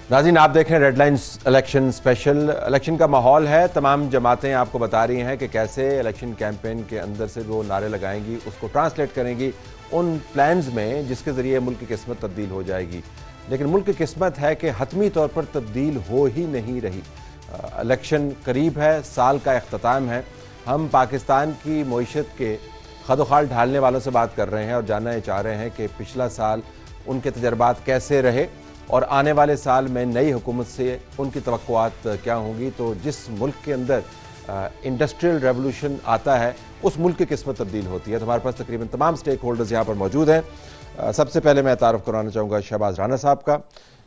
नाज़रीन, आप देख रहे हैं रेडलाइंस इलेक्शन स्पेशल। इलेक्शन का माहौल है, तमाम जमातें आपको बता रही हैं कि कैसे इलेक्शन कैंपेन के अंदर से वो नारे लगाएंगी, उसको ट्रांसलेट करेंगी उन प्लान्स में जिसके ज़रिए मुल्क की किस्मत तब्दील हो जाएगी। लेकिन मुल्क की किस्मत है कि हतमी तौर पर तब्दील हो ही नहीं रही। इलेक्शन करीब है, साल का अख्ताम है। हम पाकिस्तान की मईशत के खदोखाल ढालने वालों से बात कर रहे हैं और जानना चाह रहे हैं कि पिछला साल उनके तजर्बात कैसे रहे और आने वाले साल में नई हुकूमत से उनकी तवक्कुआत क्या होंगी। तो जिस मुल्क के अंदर इंडस्ट्रियल रेवोल्यूशन आता है उस मुल्क की किस्मत तब्दील होती है। तो हमारे पास तकरीबन तमाम स्टेक होल्डर्स यहाँ पर मौजूद हैं। सबसे पहले मैं तारुफ करवाना चाहूँगा शहबाज राना साहब का,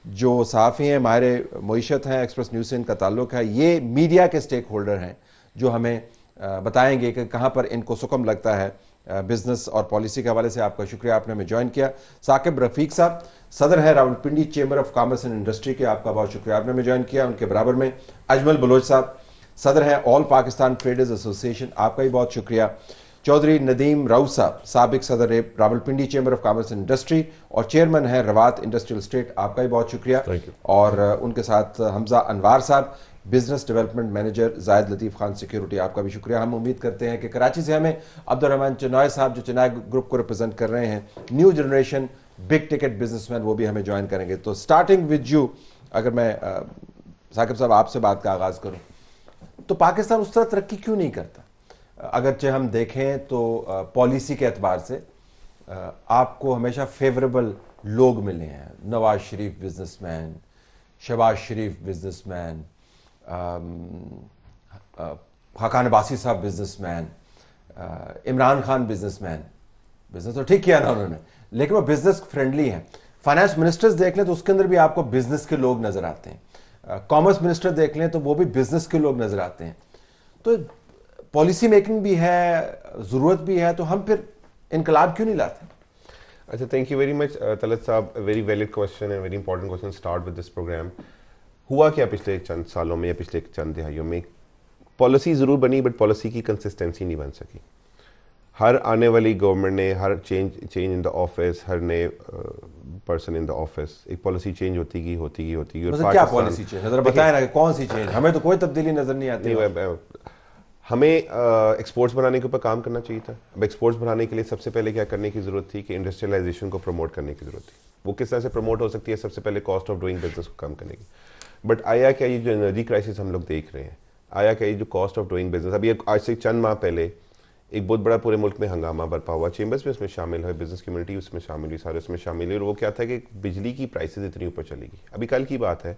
जो सहाफ़ी हैं, माहिर मईशत हैं, एक्सप्रेस न्यूज़ से इनका ताल्लुक़ है। ये मीडिया के स्टेक होल्डर हैं जो हमें बताएंगे कि कहाँ पर इनको सुकम लगता है बिजनेस और पॉलिसी के हवाले से। आपका शुक्रिया, आपने हमें ज्वाइन किया। साकिब रफीक साहब सदर है Rawalpindi chamber of commerce and industry के, आपका बहुत शुक्रिया, आपने हमें ज्वाइन किया। उनके बराबर में अजमल बलोच साहब सदर है ऑल पाकिस्तान ट्रेडर्स एसोसिएशन, आपका भी बहुत शुक्रिया। चौधरी नदीम राउत साहब साबिक सदर Rawalpindi chamber of commerce and industry और चेयरमैन है रवात इंडस्ट्रियल स्टेट, आपका भी बहुत शुक्रिया। और उनके साथ हमजा अनवार साहब बिजनेस डेवलपमेंट मैनेजर जायद लतीफ़ खान सिक्योरिटी, आपका भी शुक्रिया। हम उम्मीद करते हैं कि कराची से हमें अब्दुर्रहमान चिनाय साहब जो चिनाय ग्रुप को रिप्रेजेंट कर रहे हैं, new generation big ticket businessman, वो भी हमें ज्वाइन करेंगे। तो स्टार्टिंग विद यू, अगर मैं साकिब साहब आपसे बात का आगाज़ करूं, तो पाकिस्तान उस तरह तरक्की क्यों नहीं करता? अगरचे हम देखें तो पॉलिसी के एतबार से आपको हमेशा फेवरेबल लोग मिले हैं। नवाज शरीफ बिजनेसमैन, शहबाज शरीफ बिजनेसमैन, खाकान अब्बासी साहब businessman, Imran Khan businessman. Business तो ठीक किया ना उन्होंने, लेकिन वो बिजनेस फ्रेंडली हैं। फाइनेंस मिनिस्टर्स देख लें तो उसके अंदर भी आपको बिजनेस के लोग नजर आते हैं। कॉमर्स मिनिस्टर देख लें तो वो भी बिजनेस के लोग नजर आते हैं। तो पॉलिसी मेकिंग भी है, जरूरत भी है, तो हम फिर इनकलाब क्यों नहीं लाते? अच्छा, thank you very much Talat साहब, वेरी वैलिड क्वेश्चन है, very important question. Start with this program. हुआ क्या पिछले चंद सालों में या पिछले चंद दिहाइयों में? पॉलिसी ज़रूर बनी बट पॉलिसी की कंसिस्टेंसी नहीं बन सकी। हर आने वाली गवर्नमेंट ने, हर चेंज इन द ऑफिस, हर नए पर्सन इन द ऑफिस एक पॉलिसी चेंज होती गई। मतलब क्या पॉलिसी चेंज, जरा बताएं ना कि कौन सी चेंज? हमें तो कोई तब्दीली नजर नहीं आती। हमें एक्सपोर्ट्स बनाने के ऊपर काम करना चाहिए था। अब एक्सपोर्ट्स बनाने के लिए सबसे पहले क्या करने की ज़रूरत थी कि इंडस्ट्रियलाइजेशन को प्रमोट करने की ज़रूरत थी। वो किस तरह से प्रमोट हो सकती है? सबसे पहले कॉस्ट ऑफ डूइंग बिजनेस को कम करने की। बट आया क्या, ये जो एनर्जी क्राइसिस हम लोग देख रहे हैं, आया क्या, ये जो कॉस्ट ऑफ डूइंग बिजनेस, अभी आज से चंद माह पहले एक बहुत बड़ा पूरे मुल्क में हंगामा बरपा हुआ। चेंबर्स भी उसमें शामिल हुए, बिजनेस कम्युनिटी उसमें शामिल हुई, सारे उसमें शामिल हुए। और वो क्या था कि बिजली की प्राइसेस इतनी ऊपर चलेगी। अभी कल की बात है,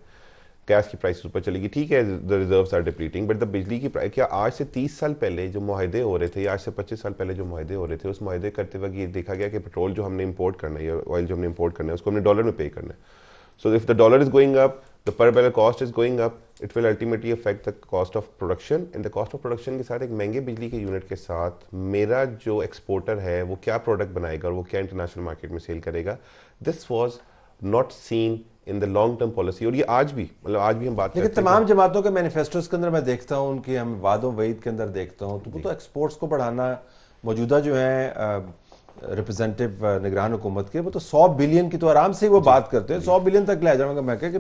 गैस की प्राइस ऊपर चलेगी, ठीक है, the reserves are depleting, but the बिजली की प्राइस, क्या आज से 30 साल पहले जो मुआहदे हो रहे थे या आज से 25 साल पहले जो मुआहदे हो रहे थे, उस मुआहदे करते वक्त ये देखा गया कि पेट्रोल जो हमने इंपोर्ट करना है या ऑयल जो हमने इंपोर्ट करना है उसको हमने डॉलर में पे करना है। So if the dollar is going up, the पर barrel cost is going up, it will ultimately affect the cost of production. And the cost of production के साथ एक महंगे बिजली के यूनिट के साथ मेरा जो एक्सपोर्टर है वो क्या प्रोडक्ट बनाएगा और वो क्या इंटरनेशनल मार्केट में सेल करेगा, this was not seen in the long term policy. और ये आज भी, मतलब आज भी हम बात लेकिन तमाम जमातों के मैनिफेस्टोज के अंदर मैं देखता हूँ, उनकी हम वादों वईद के अंदर देखता हूँ, तो वो तो एक्सपोर्ट्स को बढ़ाना, मौजूदा जो है रिप्रेजेंटेटिव निगरान हुकूमत के, वो तो 100 बिलियन की तो आराम से वो बात करते हैं। 100 बिलियन तक ले जाऊंगा। मैं कह कि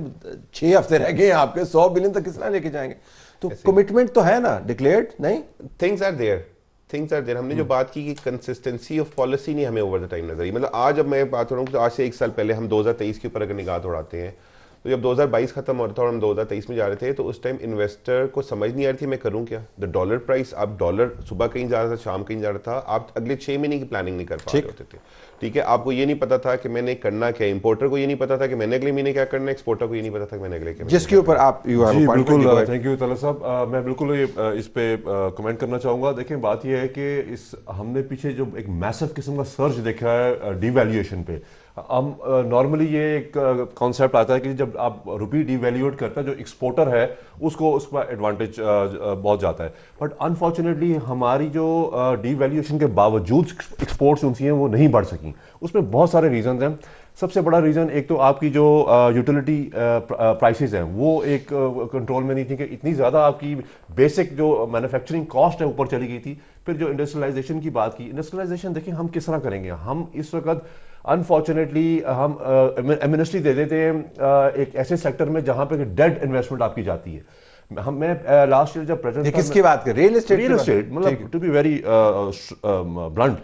6 हफ्ते रह गए आपके, 100 बिलियन तक किस तरह लेके जाएंगे? तो कमिटमेंट तो है ना, डिक्लेयर्ड नहीं? Things are there. हमने जो बात की कि कंसिस्टेंसी ऑफ पॉलिसी नहीं हमें ओवर द टाइम नजर आई। मतलब आज अब मैं बात कर रहा हूँ तो आज से 1 साल पहले हम 2023 के ऊपर अगर निगाह दौड़ाते हैं तो जब 2022 खत्म हो रहा था और हम 2023 में जा रहे थे तो उस टाइम इन्वेस्टर को समझ नहीं आ रही थी मैं करूं क्या। द डॉलर प्राइस, अब डॉलर सुबह कहीं जा रहा था, शाम कहीं जा रहा था, आप अगले 6 महीने की प्लानिंग नहीं कर पा रहे होते थे। ठीक है, आपको ये नहीं पता था कि मैंने करना क्या, इंपोर्टर को ये नहीं पता था कि मैंने अगले महीने क्या करना है, एक्सपोर्टर को ये नहीं पता था कि मैंने अगले, जिसके ऊपर आप जी बिल्कुल, थैंक यू तला साहब। मैं बिल्कुल इस पे कमेंट करना चाहूँगा। देखें, बात यह है कि इस हमने पीछे जो एक मैसिव किस्म का सर्च देखा है डीवैल्यूएशन पे। हम नॉर्मली ये एक कॉन्सेप्ट आता है कि जब आप रुपी डीवैल्यूएट करता है, जो एक्सपोर्टर है उसको उसका एडवांटेज बहुत जाता है। बट अनफॉर्चुनेटली हमारी जो डीवैल्यूएशन के बावजूद एक्सपोर्ट्स उनसी हैं वो नहीं बढ़ सकी। उसमें बहुत सारे रीजन हैं। सबसे बड़ा रीज़न एक तो आपकी जो यूटिलिटी प्राइसेस हैं वो एक कंट्रोल में नहीं थी, कि इतनी ज़्यादा आपकी बेसिक जो मैन्युफैक्चरिंग कॉस्ट है ऊपर चली गई थी। फिर जो इंडस्ट्रियलाइजेशन की बात की, इंडस्ट्रियलाइजेशन देखिए हम किस तरह करेंगे। हम इस वक्त अनफॉर्चुनेटली हम एमनेस्टी दे देते हैं एक ऐसे सेक्टर में जहां पे डेड इन्वेस्टमेंट आपकी जाती है। मैं लास्ट ईयर जब प्रेजेंट किसकी बात कर, रियल एस्टेट मतलब टू बी वेरी ब्लंट,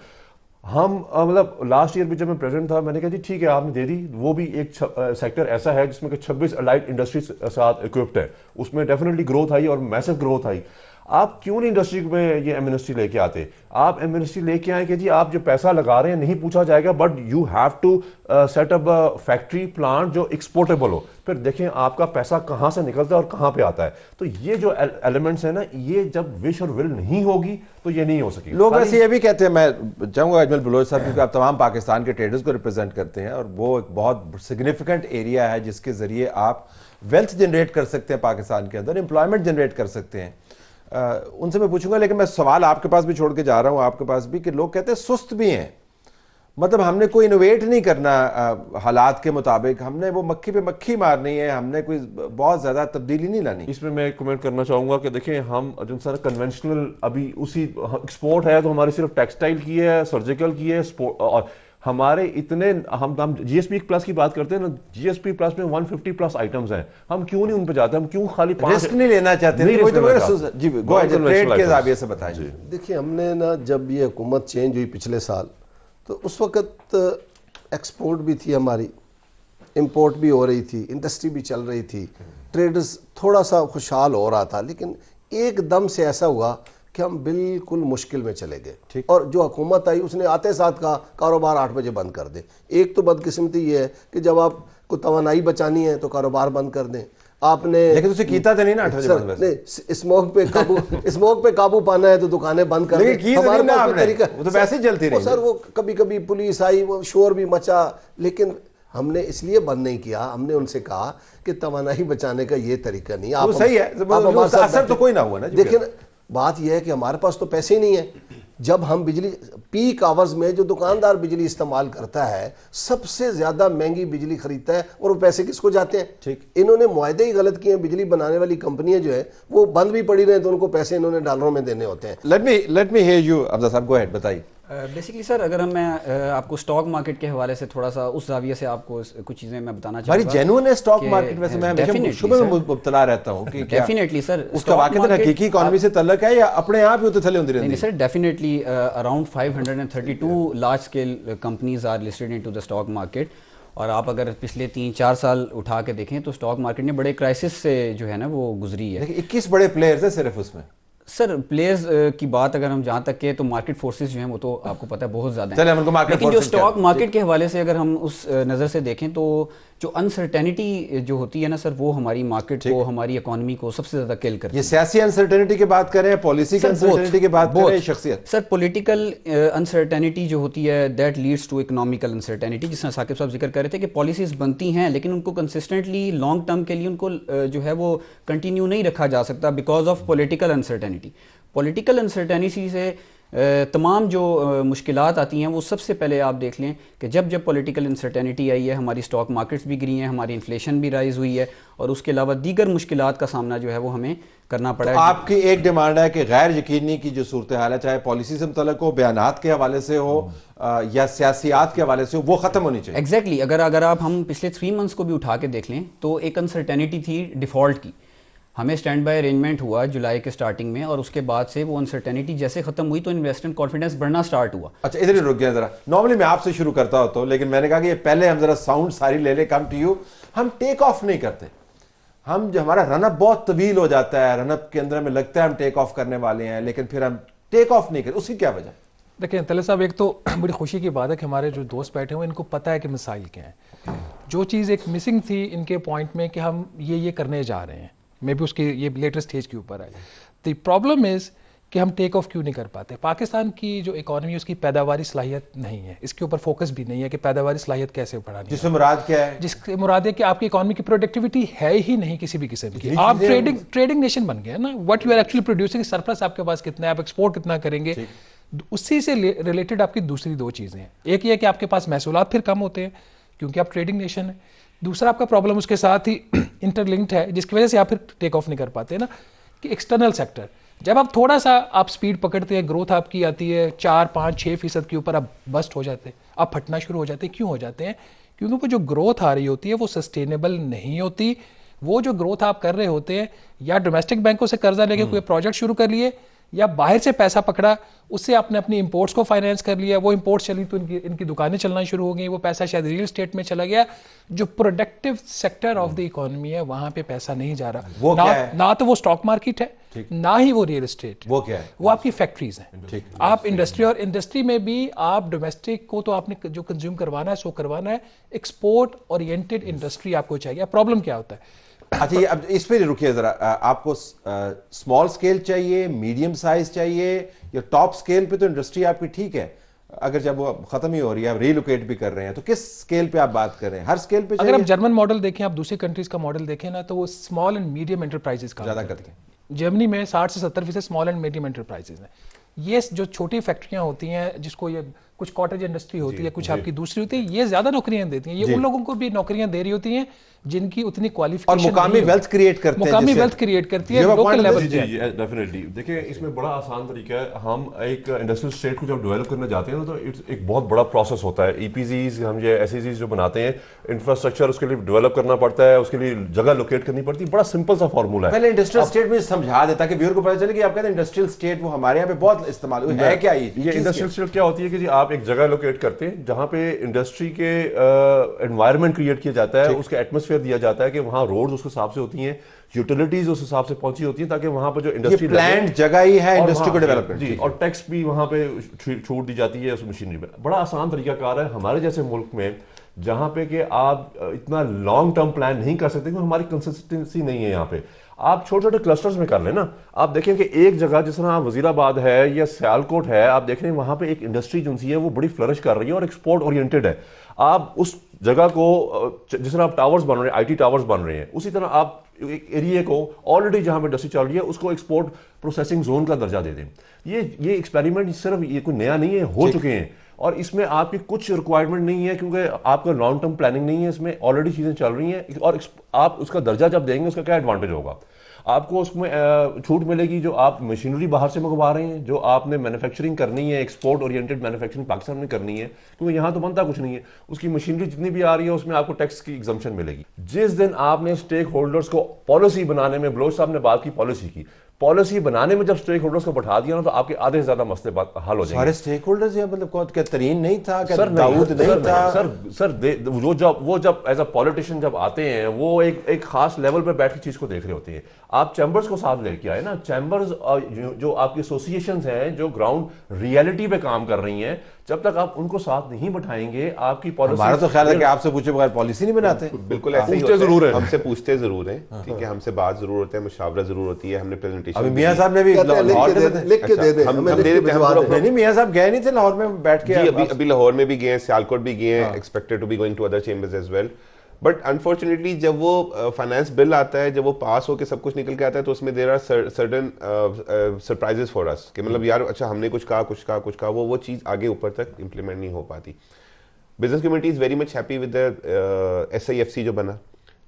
हम मतलब लास्ट ईयर भी जब मैं प्रेजेंट था मैंने कहा जी ठीक है आपने दे दी, वो भी एक सेक्टर ऐसा है जिसमें 26 अलाइड इंडस्ट्रीज साथ इक्विप्ड है, उसमें डेफिनेटली ग्रोथ आई और मैसिव ग्रोथ आई। आप क्यों नहीं इंडस्ट्री में ये एमनेस्टी लेके आते? आप एमनेस्टी लेके आए कि जी आप जो पैसा लगा रहे हैं नहीं पूछा जाएगा, but you have to set up factory plant जो एक्सपोर्टेबल हो, फिर देखें आपका पैसा कहां से निकलता है और कहां पे आता है। तो ये जो एलिमेंट्स है ना, ये जब विश और विल नहीं होगी तो ये नहीं हो सकेगी। लोग वैसे ये भी कहते हैं, मैं चाहूंगा अजमल बलोच साहब, क्योंकि आप तमाम पाकिस्तान के ट्रेडर्स को रिप्रेजेंट करते हैं और वो एक बहुत सिग्निफिकेंट एरिया है जिसके जरिए आप वेल्थ जनरेट कर सकते हैं पाकिस्तान के अंदर, एम्प्लॉयमेंट जनरेट कर सकते हैं। उनसे मैं पूछूंगा, लेकिन मैं सवाल आपके पास भी छोड़ के जा रहा हूं, आपके पास भी, कि लोग कहते हैं सुस्त भी हैं, मतलब हमने कोई इनोवेट नहीं करना हालात के मुताबिक, हमने वो मक्खी पे मक्खी मारनी है, हमने कोई बहुत ज्यादा तब्दीली नहीं लानी। इसमें मैं कमेंट करना चाहूंगा कि देखिए हम जो सर कन्वेंशनल अभी उसी एक्सपोर्ट है तो हमारी सिर्फ टेक्सटाइल की है, सर्जिकल की है, और हमारे इतने हम जीएसपी प्लस की बात करते हैं ना, जीएसपी प्लस में 150 प्लस आइटम्स हैं, हम क्यों नहीं उन पे जाते? हम क्यों खाली रिस्क नहीं लेना चाहते? जी ट्रेड के जाविये से बताएं। देखिए हमने ना, जब ये हुकूमत चेंज हुई पिछले साल, तो उस वक्त एक्सपोर्ट भी थी हमारी, इंपोर्ट भी हो रही थी, इंडस्ट्री भी चल रही थी, ट्रेडर्स थोड़ा सा खुशहाल हो रहा था, लेकिन एकदम से ऐसा हुआ कि हम बिल्कुल मुश्किल में चले गए। और जो हुकूमत आई उसने आते साथ कहा कारोबार 8 बजे बंद कर दें। एक तो बदकिस्मती ये है कि जब आपको तवानाई बचानी है तो कारोबार बंद कर दें। आपने लेकिन उसे कीता तो नहीं ना 8 बजे बंद? नहीं, स्मोक पे काबू पाना है तो दुकानें बंद कर दें। हमारे पास तरीका, वो तो वैसे ही चलती रही सर। वो कभी कभी पुलिस आई, वो शोर भी मचा, लेकिन हमने इसलिए बंद नहीं किया, हमने उनसे कहा कि तवानाई बचाने का ये तरीका नहीं। आप सही है, असर तो कोई ना हुआ ना। लेकिन बात यह है कि हमारे पास तो पैसे ही नहीं है। जब हम बिजली पीक आवर्स में जो दुकानदार बिजली इस्तेमाल करता है सबसे ज्यादा महंगी बिजली खरीदता है, और वो पैसे किसको जाते हैं? ठीक, इन्होंने मुआहदे ही गलत किए हैं। बिजली बनाने वाली कंपनियां जो है वो बंद भी पड़ी रहे तो उनको पैसे इन्होंने डॉलरों में देने होते हैं। Let me here you Abdul साहब, गो अहेड, बताइए। बेसिकली सर, अगर मैं आपको स्टॉक मार्केट के हवाले से थोड़ा सा उस जाविये से आपको कुछ चीजें मैं बताना चाहूंगा। बड़ी जेन्युइन है स्टॉक मार्केट, वैसे मैं हमेशा शुरू में मुब्तला रहता हूं कि डेफिनेटली सर उसका वाकई हकीकी इकोनॉमी से तल्लुक है या अपने आप ही उतरे थले होती रहती है? नहीं sir, definitely around 532 large scale companies are listed into the stock market. और आप अगर पिछले 3-4 साल उठा के देखें तो स्टॉक मार्केट ने बड़े क्राइसिस से जो है ना वो गुजरी है। 21 बड़े प्लेयर्स है सिर्फ उसमें। सर प्लेयर्स की बात अगर हम जहाँ तक के, तो मार्केट फोर्सेस जो हैं वो तो आपको पता है बहुत ज़्यादा है, लेकिन जो स्टॉक मार्केट के हवाले से अगर हम उस नज़र से देखें तो जो अनसर्टेनिटी जो होती है ना सर, वो हमारी मार्केट को, हमारी इकोनॉमी को सबसे ज़्यादा किल करती है। ये सियासी अनसर्टेनिटी की बात करें, पॉलिसी की अनसर्टेनिटी की बात करें, शख्सियत? सर पॉलिटिकल अनसर्टेनिटी जो होती है that leads to economical uncertainty, जिसमें साकिब साहब जिक्र कर रहे थे कि पॉलिसीज बनती हैं लेकिन उनको कंसिस्टेंटली लॉन्ग टर्म के लिए उनको जो है वो कंटिन्यू नहीं रखा जा सकता because of political uncertainty. Political uncertainty से तमाम जो मुश्किलात आती हैं वो सबसे पहले आप देख लें कि जब पॉलिटिकल अनसर्टेनिटी आई है, हमारी स्टॉक मार्केट्स भी गिरी हैं, हमारी इन्फ्लेशन भी राइज हुई है, और उसके अलावा दीगर मुश्किलात का सामना जो है वो हमें करना पड़ा है। आपकी एक डिमांड है कि गैर यकीनी की जो सूरत हाल है, चाहे पॉलिसी से मुतल्लिक हो, बयानात के हवाले से हो या सियासियात के हवाले से हो, वो खत्म होनी चाहिए। एग्जैक्टली अगर आप हम पिछले 3 मंथ्स को भी उठा के देख लें तो एक अनसर्टेनिटी थी डिफॉल्ट की। हमें स्टैंड बाय अरेंजमेंट हुआ जुलाई के स्टार्टिंग में, और उसके बाद से वो अनसर्टेनिटी जैसे खत्म हुई तो इन्वेस्टमेंट कॉन्फिडेंस बढ़ना स्टार्ट हुआ। अच्छा, इधर ही रुक गया जरा। नॉर्मली मैं आपसे शुरू करता होता हूं, लेकिन मैंने कहा कि ये पहले हम जरा साउंड सारी ले ले, कम टू यू। हम टेक ऑफ नहीं करते, हम जो हमारा रनअप बहुत तवील हो जाता है, रनअप के अंदर हमें लगता है हम टेक ऑफ करने वाले हैं, लेकिन फिर हम टेक ऑफ नहीं करते। उसकी क्या वजह? देखिए तले साहब, एक तो बड़ी खुशी की बात है कि हमारे जो दोस्त बैठे हुए इनको पता है कि मसाइल क्या है। जो चीज़ एक मिसिंग थी इनके पॉइंट में कि हम ये करने जा रहे हैं, मे बी उसके ये लेटेस्ट स्टेज के ऊपर है। द प्रॉब्लम इज़ कि हम टेक ऑफ क्यों नहीं कर पाते। पाकिस्तान की जो इकोनॉमी उसकी पैदावारी सलाहियत नहीं है, इसके ऊपर फोकस भी नहीं है कि पैदावारी सलाहियत कैसे बढ़ानी है। जिससे मुराद क्या है? जिससे मुराद है कि आपकी इकोनॉमी की प्रोडक्टिविटी है ही नहीं किसी भी किस्म की। आप ट्रेडिंग नेशन बन गए ना, what you are actually producing, surplus आपके पास कितना है, आप एक्सपोर्ट कितना करेंगे, उसी से रिलेटेड आपकी दूसरी 2 चीज़ें हैं। एक ये कि आपके पास महसूलात फिर कम होते हैं क्योंकि आप ट्रेडिंग नेशन है। दूसरा आपका प्रॉब्लम उसके साथ ही इंटरलिंक्ड है, जिसकी वजह से आप फिर टेक ऑफ नहीं कर पाते ना, कि एक्सटर्नल सेक्टर जब आप थोड़ा सा आप स्पीड पकड़ते हैं, ग्रोथ आपकी आती है 4-5-6% के ऊपर, आप बस्ट हो जाते हैं, आप फटना शुरू हो जाते हैं। क्यों हो जाते हैं? क्योंकि वो जो ग्रोथ आ रही होती है वो सस्टेनेबल नहीं होती। वो जो ग्रोथ आप कर रहे होते हैं, या डोमेस्टिक बैंकों से कर्जा लेके कोई प्रोजेक्ट शुरू कर लिए, या बाहर से पैसा पकड़ा, उससे आपने अपनी इंपोर्ट्स को फाइनेंस कर लिया, वो इंपोर्ट्स चली तो इनकी दुकानें चलना शुरू हो गई, वो पैसा शायद रियल एस्टेट में चला गया। जो productive sector of the economy है वहां पे पैसा नहीं जा रहा। वो क्या है? ना तो वो स्टॉक मार्केट है, ना ही वो रियल एस्टेट। वो क्या है? वो आपकी फैक्ट्रीज हैं। आप इंडस्ट्री, और इंडस्ट्री में भी आप डोमेस्टिक को तो आपने जो कंज्यूम करवाना है सो करवाना है, एक्सपोर्ट ओरिएंटेड इंडस्ट्री आपको चाहिए। प्रॉब्लम क्या होता है? अच्छा, ये अब इस पे रुकिए जरा। आपको स्मॉल स्केल चाहिए, मीडियम साइज चाहिए, या टॉप स्केल पे तो इंडस्ट्री आपकी ठीक है, अगर जब वो खत्म ही हो रही है, आप रीलोकेट भी कर रहे हैं, तो किस स्केल पे आप बात कर रहे हैं? हर स्केल पे अगर आप जर्मन मॉडल देखें, आप दूसरी कंट्रीज का मॉडल देखें ना, तो वो स्मॉल एंड मीडियम एंटरप्राइजेस का ज्यादा करते हैं। जर्मनी में 60 से 70% स्मॉल एंड मीडियम एंटरप्राइजेज हैं। ये जो छोटी फैक्ट्रियां होती हैं, जिसको ये कुछ कॉटेज इंडस्ट्री होती है, कुछ आपकी दूसरी होती है, ये ज्यादा नौकरियां देती हैं। ये उन लोगों को भी नौकरियां दे रही होती हैं जिनकी उतनी क्वालिफिकेशन, और मुकामी वेल्थ क्रिएट करते हैं, मुकामी वेल्थ क्रिएट करती है लोकल लेवल पे। जी डेफिनेटली। देखिए, इसमें बड़ा आसान तरीका है। हम एक इंडस्ट्रियल स्टेट को जब डेवलप करने जाते हैं ना, तो इट्स एक बहुत बड़ा प्रोसेस होता है। ईपीजीज, हम ये एसईजीज जो बनाते हैं, इंफ्रास्ट्रक्चर उसके लिए डेवलप करना पड़ता है, उसके लिए जगह लोकेट करनी पड़ती है। बड़ा सिंपल सा फॉर्मूला है। पहले इंडस्ट्रियल स्टेट में समझा देता कि व्यूअर को पता चले कि आप कहते हैं इंडस्ट्रियल स्टेट, वो हमारे यहाँ पे बहुत इस्तेमाल है क्या? ये इंडस्ट्रियल स्टेट क्या होती है कि जी आप एक जगह लोकेट करते हैं जहां पे इंडस्ट्री के एनवायरनमेंट क्रिएट किया जाता है, उसका एटमॉस्फेयर दिया जाता है कि वहां रोड्स उस हिसाब से होती हैं, यूटिलिटीज उस हिसाब से पहुंची होती हैं, ताकि वहां पर जो इंडस्ट्री प्लान्ड जगह ही है इंडस्ट्री को डेवलप करने जी, और टैक्स भी वहां पे छूट दी जाती है उस मशीनरी पे। बड़ा आसान तरीकाकार है हमारे जैसे मुल्क में, जहां पे कि आप इतना लॉन्ग टर्म प्लान नहीं कर सकते, क्योंकि हमारी कंसिस्टेंसी नहीं है यहाँ पे। आप छोटे छोटे क्लस्टर्स में कर लेना। आप देखें कि एक जगह जिस तरह वजीराबाद है या सियालकोट है, आप देखें वहां पे एक इंडस्ट्री जो है वो बड़ी फ्लरिश कर रही है और एक्सपोर्ट ओरिएंटेड है। आप उस जगह को, जिस तरह आप टावर्स बन रहे हैं, आईटी टावर्स बन रहे हैं, उसी तरह आप एक एरिया को ऑलरेडी जहां पे इंडस्ट्री चल रही है उसको एक्सपोर्ट प्रोसेसिंग जोन का दर्जा दे दें। ये एक्सपेरिमेंट सिर्फ ये कोई नया नहीं है, हो चुके हैं, और इसमें आपकी कुछ रिक्वायरमेंट नहीं है, क्योंकि आपका लॉन्ग टर्म प्लानिंग नहीं है, इसमें ऑलरेडी चीजें चल रही हैं। और आप उसका दर्जा जब देंगे, उसका क्या एडवांटेज होगा? आपको उसमें छूट मिलेगी जो आप मशीनरी बाहर से मंगवा रहे हैं, जो आपने मैन्युफैक्चरिंग करनी है, एक्सपोर्ट ओरिएंटेड मैन्युफैक्चरिंग पाकिस्तान में करनी है, क्योंकि यहाँ तो बनता कुछ नहीं है। उसकी मशीनरी जितनी भी आ रही है उसमें आपको टैक्स की एग्जम्पशन मिलेगी। जिस दिन आपने स्टेक होल्डर्स को पॉलिसी बनाने में, बलोच साहब ने बात की पॉलिसी बनाने में, जब स्टेक होल्डर्स को बैठा दिया ना, तो आपके आधे से ज्यादा मसले हल हो जाएंगे। सारे स्टेक होल्डर्स या मतलब कौन, क्या तरीन नहीं था, क्या दाऊद नहीं था? वो जब एज अ पॉलिटिशियन जब आते हैं, वो एक खास लेवल पे बैठ के चीज को देख रहे होते हैं। आप चैम्बर्स को साथ लेके आए ना, चैम्बर्स जो आपकी एसोसिएशंस हैं जो ग्राउंड रियलिटी पे काम कर रही हैं, जब तक आप उनको साथ नहीं बैठाएंगे, आपकी पॉलिसी। हमारा तो ख्याल है कि आपसे पूछे बगैर पॉलिसी नहीं बनाते। बिल्कुल ऐसे ही होता है। हमसे पूछते जरूर हैं, ठीक है, हमसे बात जरूर होता है, मुशावरा जरूर होती है, हमने प्रेजेंटेशन। अभी मियां साहब ने भी लिख के दे दे, हम दे देते हैं। नहीं, मियां साहब गए नहीं थे लाहौर में बैठ के? अभी लाहौर में भी गए, सियालकोट भी गए, expected to be going to other chambers as well. But unfortunately जब वो फाइनेंस बिल आता है, जब वो पास होकर सब कुछ निकल के आता है, तो उसमें there are certain surprises for us कि मतलब यार अच्छा हमने कुछ कहा, वो चीज़ आगे ऊपर तक इम्प्लीमेंट नहीं हो पाती। Business community is very much happy with the SIFC जो बना,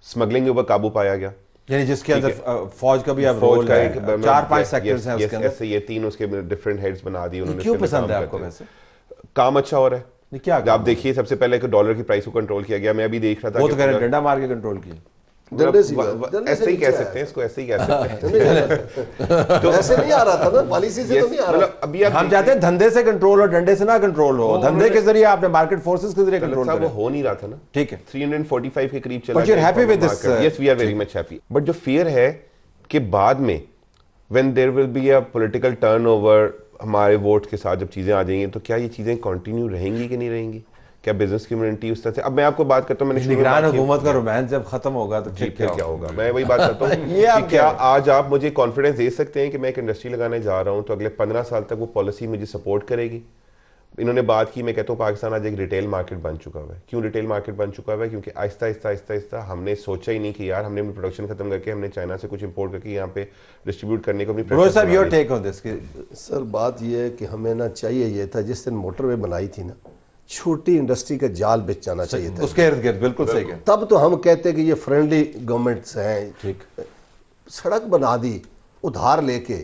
स्मगलिंग के ऊपर काबू पाया गया, यानी जिसके अंदर फौज का भी अब रोल है, 4-5 सेक्टर्स हैं उसके अंदर। ऐसे ये 3 उसके डिफरेंट हेड्स बना दिए उन्होंने। क्यों पसंद है आपको वैसे? काम अच्छा हो रहा है। क्या आप देखिए, सबसे पहले डॉलर की प्राइस को कंट्रोल किया गया। मैं अभी देख रहा था, वो तो कह रहे हैं डंडा मार के कंट्रोल किया। ऐसे ही कह सकते हैं इसको, ऐसे ही कह सकते हैं। तो ऐसे नहीं आ रहा था ना, पॉलिसी से तो नहीं आ रहा। अभी हम चाहते हैं धंधे से कंट्रोल हो, डंडे से ना कंट्रोल हो। धंधे के जरिए आपने मार्केट फोर्सेस के जरिए कंट्रोल वो हो नहीं रहा था ना। ठीक है, 345 के करीब चला। But you're happy with this? Yes, we are very much happy. But जो fear है कि बाद में when there will be a political turnover, हमारे वोट के साथ जब चीजें आ जाएंगी, तो क्या ये चीजें कंटिन्यू रहेंगी कि नहीं रहेंगी? क्या बिजनेस कम्युनिटी उस तरह से? अब मैं आपको बात करता हूँ, मैंने निगरान हुकूमत का रोमांस जब खत्म होगा तो फिर क्या होगा? मैं वही बात करता हूँ कि क्या आज आप मुझे कॉन्फिडेंस दे सकते हैं कि मैं एक इंडस्ट्री लगाने जा रहा हूँ तो अगले 15 साल तक वो पॉलिसी मुझे सपोर्ट करेगी? इन्होंने बात की, मैं कहता हूँ पाकिस्तान आज एक रिटेल मार्केट बन चुका हुआ है। क्यों रिटेल मार्केट बन चुका हुआ है? क्योंकि आहिस्ता हमने सोचा ही नहीं कि यार हमने अपनी प्रोडक्शन खत्म करके हमने चाइना से कुछ इंपोर्ट करके यहाँ पे डिस्ट्रीब्यूट करने को अपनी। साहब, your take on this? Sir बात यह है कि हमें ना चाहिए ये था, जिस दिन मोटरवे बनाई थी ना, छोटी इंडस्ट्री का जाल बिछ जाना चाहिए था उसके इर्द गिर्द। बिल्कुल सही है। तब तो हम कहते कि ये फ्रेंडली गवर्नमेंट्स हैं, ठीक, सड़क बना दी उधार लेके,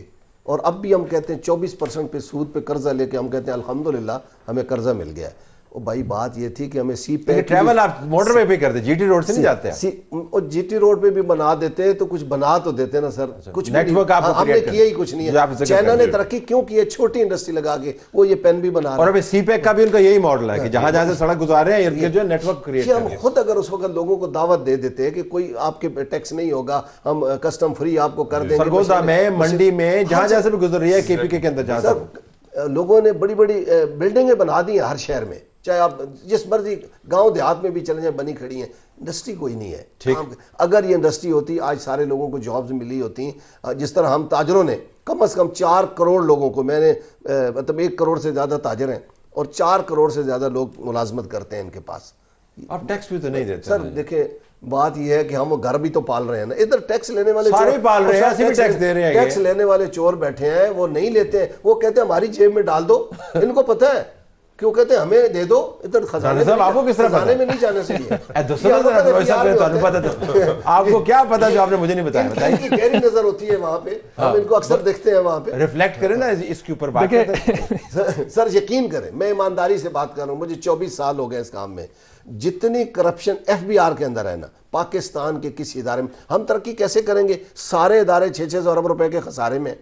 और अब भी हम कहते हैं 24% पे सूद पे कर्जा लेके हम कहते हैं अल्हम्दुलिल्लाह हमें कर्जा मिल गया है। ओ भाई बात ये थी कि हमें सी पैक ट्रैवल आप मोटरवे पे करते, जीटी रोड से नहीं जाते और जीटी रोड पे भी बना देते तो कुछ बना तो देते ना सर, कुछ नेटवर्क हमने किया ही कुछ नहीं है। चाइना ने तरक्की क्यों की है, छोटी इंडस्ट्री लगा के वो ये पेन भी बना रहे हैं। और अभी सी पैक का भी उनका यही मॉडल है कि जहां जहां से सड़क गुजारे हैं इनके जो नेटवर्क क्रिएट हम खुद अगर उस वक्त लोगों को दावत दे देते कि कोई आपके टैक्स नहीं होगा, हम कस्टम फ्री आपको कर देंगे, सरगोदा में, मंडी में, जहां जहां से भी गुजर रही है केपीके के अंदर जहां सर लोगों ने बड़ी बड़ी बिल्डिंगें बना दी हैं हर शहर में, चाहे आप जिस मर्जी गांव देहात में भी चले जाए बनी खड़ी हैं, इंडस्ट्री कोई नहीं है। अगर ये इंडस्ट्री होती आज सारे लोगों को जॉब्स मिली होती, जिस तरह हम ताजरों ने कम से कम 4 करोड़ लोगों को, मैंने मतलब 1 करोड़ से ज़्यादा ताजर हैं और 4 करोड़ से ज़्यादा लोग मुलाजमत करते हैं इनके पास। आप टैक्स भी तो नहीं देते सर देखिए बात यह है कि हम घर भी तो पाल रहे हैं ना, इधर टैक्स लेने वाले सारे पाल रहे हैं, भी टैक्स दे रहे हैं। टैक्स लेने वाले चोर बैठे हैं, वो नहीं लेते हैं, वो कहते हैं हमारी जेब में डाल दो। इनको पता है क्यों कहते हैं हमें दे दो, इधर खजाने में, आपको किस तरह खजाने में नहीं जाने चाहिए। आपको क्या पता जो आपने मुझे नहीं बताया? इनकी गहरी नजर होती है वहां पे, हम इनको अक्सर देखते हैं वहां पे। रिफ्लेक्ट करें ना इसके ऊपर बात सर यकीन करें, मैं ईमानदारी से बात कर रहा हूं, मुझे 24 साल हो गए इस काम में। जितनी करप्शन FBR के अंदर है ना, पाकिस्तान के किसी इदारे में, हम तरक्की कैसे करेंगे? सारे इदारे 600 अरब रुपए के खसारे में,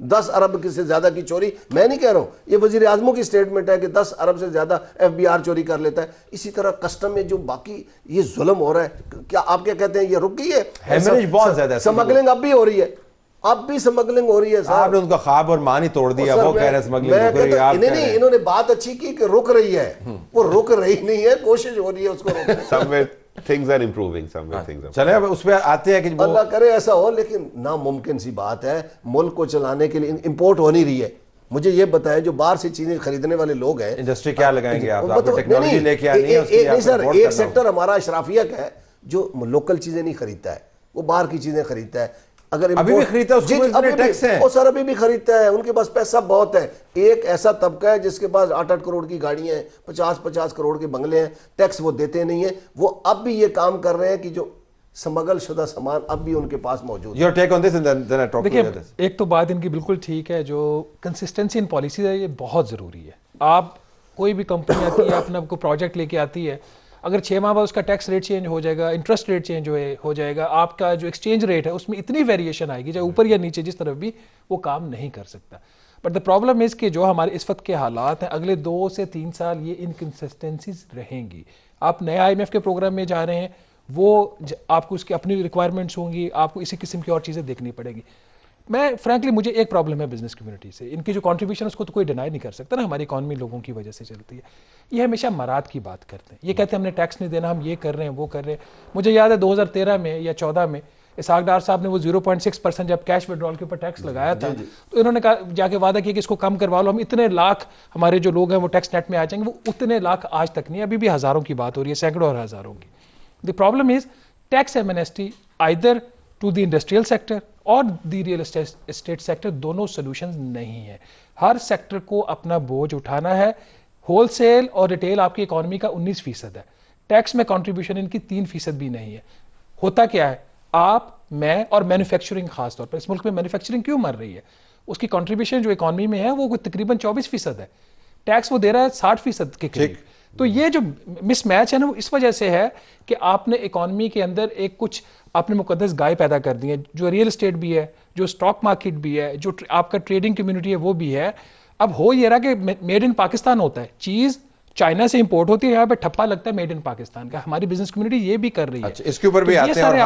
10 अरब से ज्यादा की चोरी। मैं नहीं कह रहा हूं, ये वजीर आजमों की स्टेटमेंट है कि 10 अरब से ज्यादा FBR चोरी कर लेता है। इसी तरह कस्टम में जो बाकी ये जुल्म हो रहा है, क्या आप क्या कहते हैं ये रुक गई है? बहुत ज्यादा स्मगलिंग अब भी हो रही है, अब भी स्मगलिंग हो रही है। आपने उनका ख्वाब और मान ही तोड़ दिया। वो कह रहे हैं स्मगलिंग रुक रही है, आप कह रहे हैं। इन्होंने बात अच्छी की कि रुक रही है, वो रुक रही नहीं है, कोशिश हो रही है उसको रोकने। Things are improving, somewhere things are. चले अब उस पे आते हैं कि अल्लाह करे ऐसा हो, लेकिन नामुमकिन सी बात है। मुल्क को चलाने के लिए इंपोर्ट हो नहीं रही है। मुझे ये बताएं जो बाहर से चीजें खरीदने वाले लोग हैं, इंडस्ट्री क्या लगाएंगे आप? आपको टेक्नोलॉजी लेके आनी है, उसके लिए नहीं सर, एक सेक्टर हमारा अशराफिया का है जो लोकल चीजें नहीं खरीदता है, वो बाहर की चीजें खरीदता है। अगर अभी भी खरीदता है, उसको इतने टैक्स है। वो सर अभी भी खरीदता है, उनके पास पैसा बहुत है। एक ऐसा तबका है जिसके पास 8-8 करोड़ की गाड़ियां हैं, 50-50 करोड़ के बंगले हैं, टैक्स वो देते नहीं है। वो अब भी ये काम कर रहे हैं कि जो स्मगल शुदा सामान अब भी उनके पास मौजूद है। देखिए एक तो बात इनकी बिल्कुल ठीक है, जो कंसिस्टेंसी इन पॉलिसीज है ये बहुत ज़रूरी है। आप कोई भी कंपनी आती है, अपना कोई प्रोजेक्ट लेके आती है, अगर 6 माह बाद उसका टैक्स रेट चेंज हो जाएगा, इंटरेस्ट रेट चेंज हो जाएगा, आपका जो एक्सचेंज रेट है उसमें इतनी वेरिएशन आएगी, चाहे ऊपर या नीचे जिस तरफ भी, वो काम नहीं कर सकता। बट द प्रॉब्लम इज़ कि जो हमारे इस वक्त के हालात हैं, अगले 2 से 3 साल ये इनकन्सिस्टेंसीज रहेंगी। आप नए IMF के प्रोग्राम में जा रहे हैं, वो आपको उसकी अपनी रिक्वायरमेंट्स होंगी, आपको इसी किस्म की और चीज़ें देखनी पड़ेगी। मैं फ्रैंकली मुझे एक प्रॉब्लम है बिजनेस कम्युनिटी से, इनकी जो कंट्रीब्यूशन है उसको तो कोई डिनाई नहीं कर सकता ना, हमारी इकॉनमी लोगों की वजह से चलती है। ये हमेशा मराद की बात करते हैं, ये कहते हैं हमने टैक्स नहीं देना, हम ये कर रहे हैं वो कर रहे हैं। मुझे याद है 2013 में या 14 में इसहाक डार साहब ने वो 0.6% जब कैश विड्रॉल के ऊपर टैक्स लगाया था, तो इन्होंने कहा जाके वादा किया कि इसको कम करवा लो, हम इतने लाख हमारे जो लोग हैं वो टैक्स नेट में आ जाएंगे। वो उतने लाख आज तक नहीं, अभी भी हज़ारों की बात हो रही है, सैकड़ों और हज़ारों की। The problem is tax amnesty either to the industrial sector और द रियल एस्टेट सेक्टर, दोनों सोल्यूशन नहीं है। हर सेक्टर को अपना बोझ उठाना है। होलसेल और रिटेल आपकी इकॉनमी का 19% है, टैक्स में कंट्रीब्यूशन इनकी 3% भी नहीं है। होता क्या है, आप, मैं और मैन्युफैक्चरिंग खास तौर पर, इस मुल्क में मैन्युफैक्चरिंग क्यों मर रही है, उसकी कंट्रीब्यूशन जो इकॉनमी में है वो तकरीबन 24% है, टैक्स वो दे रहा है 60% के करीब। तो ये जो मिसमैच है ना, वो इस वजह से है कि आपने इकॉनमी के अंदर एक कुछ आपने मुकद्दस गाय पैदा कर दी है, जो रियल एस्टेट भी है, जो स्टॉक मार्केट भी है, जो आपका ट्रेडिंग कम्युनिटी है वो भी है। अब हो ये रहा कि मेड इन पाकिस्तान होता है, चीज़ चाइना से इंपोर्ट होती है, यहाँ पे ठप्पा लगता है मेड इन पाकिस्तान का। हमारी बिजनेस कम्युनिटी ये भी कर रही है। अच्छा, इसके ऊपर भी आते हैं।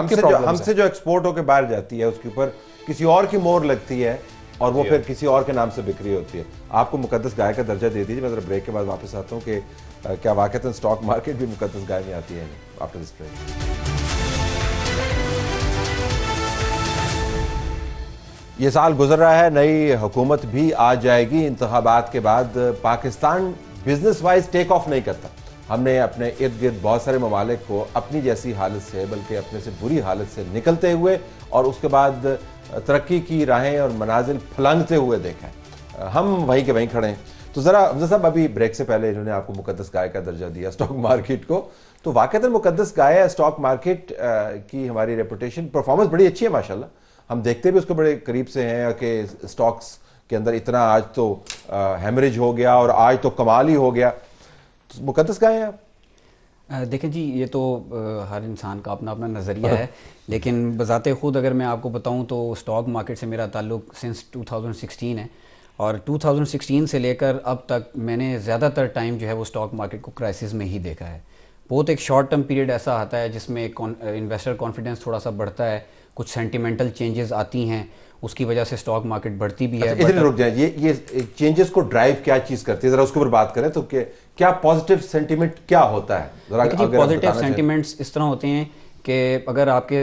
हमसे जो एक्सपोर्ट होकर बाहर जाती है उसके ऊपर किसी और की मोहर लगती है और वो फिर किसी और के नाम से बिक्री होती है। आपको मुकद्दस गाय का दर्जा दे दीजिए। मैं जरा ब्रेक के बाद वापस आता हूँ कि क्या वाकई स्टॉक मार्केट भी मुकद्दस गाय में आती है? After this break. ये साल गुजर रहा है, नई हुकूमत भी आ जाएगी। इंतखाबात के बाद Pakistan business wise take off नहीं करता। हमने अपने इर्द गिर्द बहुत सारे ममालिक को अपनी जैसी हालत से, बल्कि अपने से बुरी हालत से निकलते हुए और उसके बाद तरक्की की राहें और मनाजिल फलंगते हुए देखा है। हम वहीं के वहीं खड़े हैं। तो ज़रा हमजा साहब, अभी ब्रेक से पहले इन्होंने आपको मुकद्दस गाय का दर्जा दिया स्टॉक मार्केट को, तो वाकईतन मुकद्दस गाय है स्टॉक मार्केट की। हमारी रेपुटेशन, परफॉर्मेंस बड़ी अच्छी है माशाल्लाह। हम देखते भी उसको बड़े करीब से हैं कि स्टॉक्स के अंदर इतना आज तो हैमरेज हो गया और आज तो कमाल ही हो गया। तो मुकद्दस कहाँ हैं आप? देखें जी, ये तो हर इंसान का अपना अपना नज़रिया है, लेकिन बज़ाते ख़ुद अगर मैं आपको बताऊं तो स्टॉक मार्केट से मेरा ताल्लुक़ सिंस 2016 है और 2016 से लेकर अब तक मैंने ज़्यादातर टाइम जो है वो स्टॉक मार्केट को क्राइसिस में ही देखा है। बहुत एक शॉर्ट टर्म पीरियड ऐसा आता है जिसमें इन्वेस्टर कॉन्फिडेंस थोड़ा सा बढ़ता है, कुछ सेंटिमेंटल चेंजेस आती हैं, उसकी वजह से स्टॉक मार्केट बढ़ती भी है। इधर रुक जाए, ये चेंजेस को ड्राइव क्या चीज़ करती है, ज़रा उसके ऊपर बात करें तो क्या पॉजिटिव सेंटिमेंट क्या होता है? पॉजिटिव सेंटिमेंट्स इस तरह होते हैं कि अगर आपके